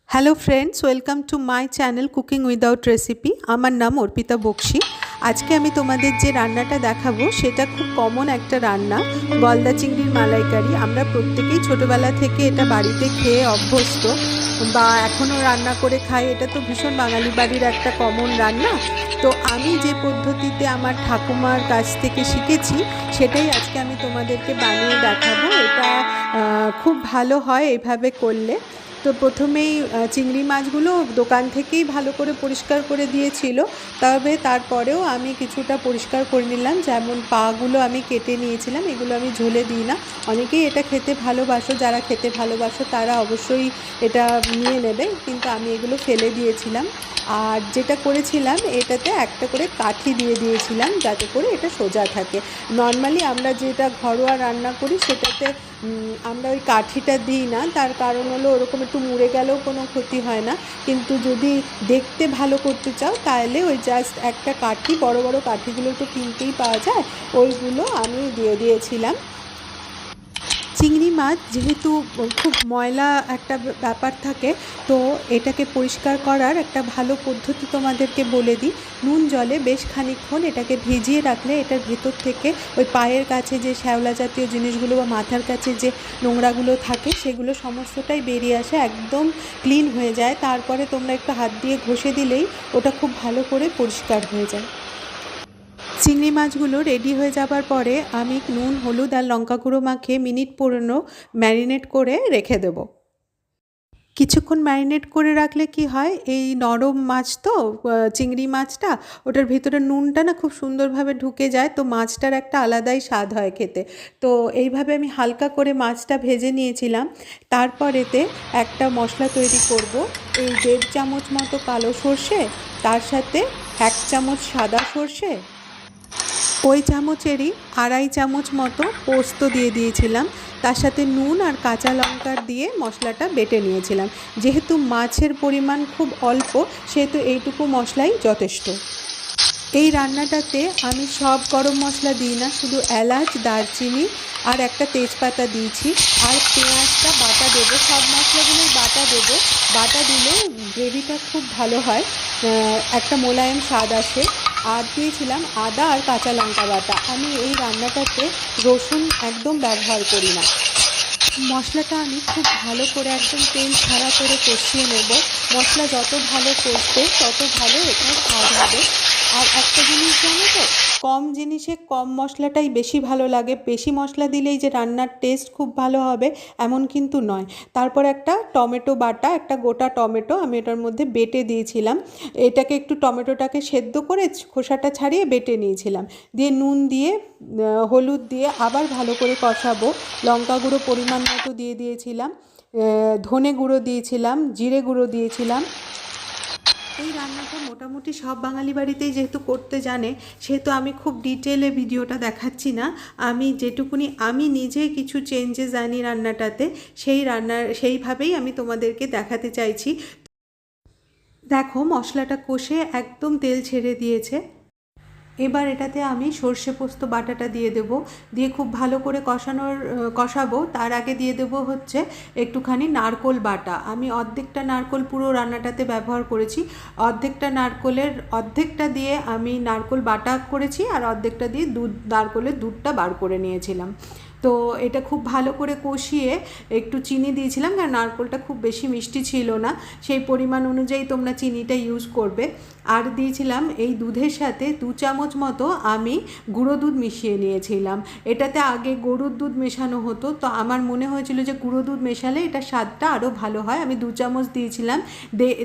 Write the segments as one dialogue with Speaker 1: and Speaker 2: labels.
Speaker 1: Hello friends, welcome to my channel cooking without recipe. আমার নাম অর্পিতা বক্সি। আজকে আমি তোমাদের যে রান্নাটা দেখাবো সেটা খুব কমন একটা রান্না, গলদা চিংড়ির মালাইকারি। আমরা প্রত্যেকেই ছোটোবেলা থেকে এটা বাড়িতে খেয়ে অভ্যস্ত বা এখনও রান্না করে খাই। এটা তো ভীষণ বাঙালি বাড়ির একটা কমন রান্না। তো আমি যে পদ্ধতিতে আমার ঠাকুমার কাছ থেকে শিখেছি সেটাই আজকে আমি তোমাদেরকে বানিয়ে দেখাবো। এটা খুব ভালো হয় এইভাবে করলে। তো প্রথমেই চিংড়ি মাছগুলো দোকান থেকেই ভালো করে পরিষ্কার করে দিয়েছিল, তবে তারপরেও আমি কিছুটা পরিষ্কার করে নিলাম। যেমন পাগুলো আমি কেটে নিয়েছিলাম, এগুলো আমি ঝোলে দিই না। অনেকেই এটা খেতে ভালোবাসো, যারা খেতে ভালোবাসো তারা অবশ্যই এটা নিয়ে নেবে, কিন্তু আমি এগুলো ফেলে দিয়েছিলাম। আর যেটা করেছিলাম, এটাতে একটা করে কাঠি দিয়ে দিয়েছিলাম যাতে করে এটা সোজা থাকে। নর্মালি আমরা যেটা ঘরোয়া রান্না করি সেটাতে আমরা ওই কাঠিটা দিই না, তার কারণ হলো ওরকম একটু মুড়ে গেলেও কোনো ক্ষতি হয় না। কিন্তু যদি দেখতে ভালো করতে চাও তাহলে ওই জাস্ট একটা কাঠি, বড় বড় কাঠিগুলো তো কিনতেই পাওয়া যায়, ওইগুলো আমি দিয়ে দিয়েছিলাম। চিংড়ি মাছ যেহেতু খুব ময়লা একটা ব্যাপার থাকে, তো এটাকে পরিষ্কার করার একটা ভালো পদ্ধতি তোমাদেরকে বলে দিই। নুন জলে বেশ খানিকক্ষণ এটাকে ভিজিয়ে রাখলে এটার ভেতর থেকে ওই পায়ের কাছে যে শ্যাওলা জাতীয় জিনিসগুলো বা মাথার কাছে যে নোংরাগুলো থাকে সেগুলো সমস্তটাই বেরিয়ে আসে, একদম ক্লিন হয়ে যায়। তারপরে তোমরা একটু হাত দিয়ে ঘষে দিলেই ওটা খুব ভালো করে পরিষ্কার হয়ে যায়। চিংড়ি মাছগুলো রেডি হয়ে যাবার পরে আমি নুন, হলুদ আর লঙ্কা গুঁড়ো মাখিয়ে মিনিট 15 ম্যারিনেট করে রেখে দেবো। কিছুক্ষণ ম্যারিনেট করে রাখলে কি হয়, এই নরম মাছ তো চিংড়ি মাছটা, ওটার ভিতরে নুনটা না খুব সুন্দরভাবে ঢুকে যায়, তো মাছটার একটা আলাদাই স্বাদ হয় খেতে। তো এইভাবে আমি হালকা করে মাছটা ভেজে নিয়েছিলাম। তারপরেতে একটা মশলা তৈরি করব। এই 1.5 চামচ মতো কালো সর্ষে, তার সাথে 1 চামচ সাদা সর্ষে, ওই চামচেরই 2.5 চামচ মতো পোস্ত দিয়ে দিয়েছিলাম। তার সাথে নুন আর কাঁচা লঙ্কা দিয়ে মশলাটা বেটে নিয়েছিলাম। যেহেতু মাছের পরিমাণ খুব অল্প, সেহেতু এইটুকু মশলাই যথেষ্ট। এই রান্নাটাতে আমি সব গরম মশলা দিই না, শুধু এলাচ, দারচিনি আর একটা তেজপাতা দিয়েছি। আর পেঁয়াজটা বাটা দেবো, সব মশলাগুলোই বাটা দেবো। বাটা দিলে গ্রেভিটা খুব ভালো হয়, একটা মোলায়েম স্বাদ আসে। আর দিয়েছিলাম আদা আর কাঁচা লঙ্কা বাটা। আমি এই রান্নাটাতে রসুন একদম ব্যবহার করি না। মশলাটা আমি খুব ভালো করে একদম তেল ছাড়া করে কষিয়ে নেব। মশলা যত ভালো কষবে তত ভালো এটা স্বাদ হবে। আর একটা জিনিস জানো তো, কম জিনিসে কম মশলাটাই বেশি ভালো লাগে। বেশি মশলা দিলেই যে রান্নার টেস্ট খুব ভালো হবে এমন কিন্তু নয়। তারপর একটা টমেটো বাটা, একটা গোটা টমেটো আমি এটার মধ্যে বেটে দিয়েছিলাম। এটাকে একটু টমেটোটাকে সেদ্ধ করে খোসাটা ছাড়িয়ে বেটে নিয়েছিলাম। দিয়ে নুন দিয়ে হলুদ দিয়ে আবার ভালো করে কষাবো। লঙ্কা গুঁড়ো পরিমাণ মতো দিয়ে দিয়েছিলাম, ধনে গুঁড়ো দিয়েছিলাম, জিরে গুঁড়ো দিয়েছিলাম। এই রান্নাটা মোটামুটি সব বাঙালি বাড়িতেই যেহেতু করতে জানে, সেহেতু আমি খুব ডিটেলে ভিডিওটা দেখাচ্ছি না। আমি যেটুকুনি আমি নিজে কিছু চেঞ্জেস আনি রান্নাটাতে, সেইভাবেই আমি তোমাদেরকে দেখাতে চাইছি। দেখো মশলাটা কষে একদম তেল ছেড়ে দিয়েছে। এবার এটাতে আমি সর্ষে পোস্ত বাটাটা দিয়ে দেব, দিয়ে খুব ভালো করে কষাবো। তার আগে দিয়ে দেব হচ্ছে একটুখানি নারকোল বাটা। আমি অর্ধেকটা নারকোল পুরো রান্নাটাতে ব্যবহার করেছি। অর্ধেকটা নারকোলের অর্ধেকটা দিয়ে আমি নারকোল বাটা করেছি, আর অর্ধেকটা দিয়ে নারকোলের দুধটা বার করে নিয়েছিলাম। তো এটা খুব ভালো করে কষিয়ে একটু চিনি দিয়েছিলাম, কারণ নারকোলটা খুব বেশি মিষ্টি ছিল না, সেই পরিমাণ অনুযায়ী তোমরা চিনিটা ইউজ করবে। আর দিয়েছিলাম এই দুধের সাথে 2 চামচ মতো আমি গুঁড়ো দুধ মিশিয়ে নিয়েছিলাম। এটাতে আগে গরুর দুধ মেশানো হতো, তো আমার মনে হয়েছিল যে গুঁড়ো দুধ মেশালে এটা স্বাদটা আরও ভালো হয়। আমি 2 চামচ দিয়েছিলাম,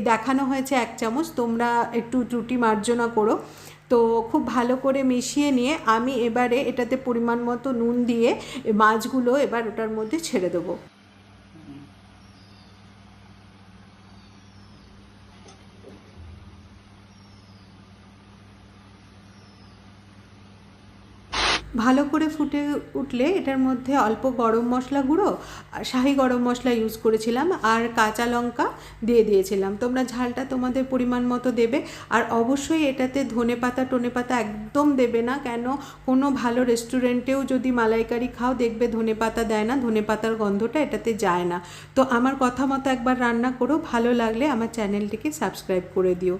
Speaker 1: দেখানো হয়েছে 1 চামচ, তোমরা একটু ত্রুটি মার্জনা করো। তো খুব ভালো করে মিশিয়ে নিয়ে আমি এবারে এটাতে পরিমাণ মতো নুন দিয়ে মাছগুলো এবার ওটার মধ্যে ছেড়ে দেবো। ভালো করে ফুটে উঠলে এটার মধ্যে অল্প গরম মশলা গুঁড়ো, শাহি গরম মশলা ইউজ করেছিলাম, আর কাঁচা লঙ্কা দিয়ে দিয়েছিলাম। তোমরা ঝালটা তোমাদের পরিমাণ মতো দেবে। আর অবশ্যই এটাতে ধনেপাতা একদম দেবে না, কেন কোনো ভালো রেস্টুরেন্টেও যদি মালাইকারি খাও দেখবে ধনেপাতা দেয় না, ধনেপাতার গন্ধটা এটাতে যায় না। তো আমার কথা মতো একবার রান্না করো, ভালো লাগলে আমার চ্যানেলটিকে সাবস্ক্রাইব করে দিও।